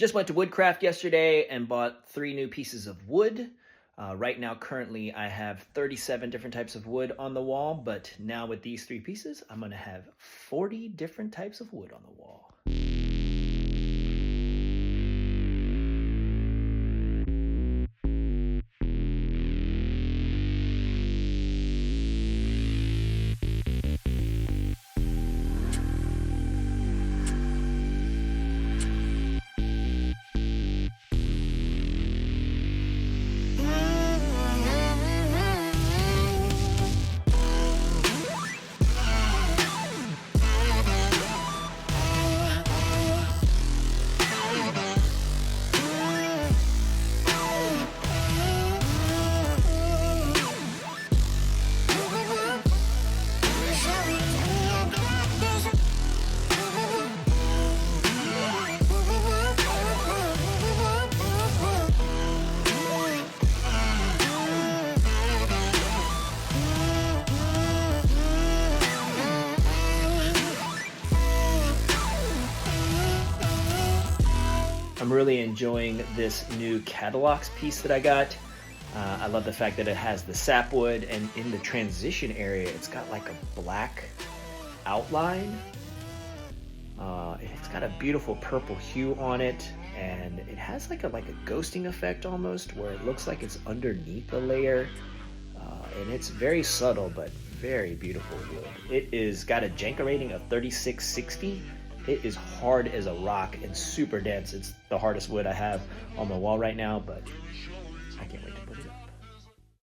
just went to Woodcraft yesterday and bought 3 new pieces of wood. Right now, currently, I have 37 different types of wood on the wall, but now with these 3 pieces, I'm gonna have 40 different types of wood on the wall. I'm really enjoying this new Catalogs piece that I got. I love the fact that it has the sapwood, and in the transition area, it's got like a black outline. It's got a beautiful purple hue on it, and it has like a ghosting effect almost, where it looks like it's underneath the layer. And it's very subtle, but very beautiful wood. It is got a Jenga rating of 3660. It is hard as a rock and super dense. It's the hardest wood I have on the wall right now, but I can't wait to put it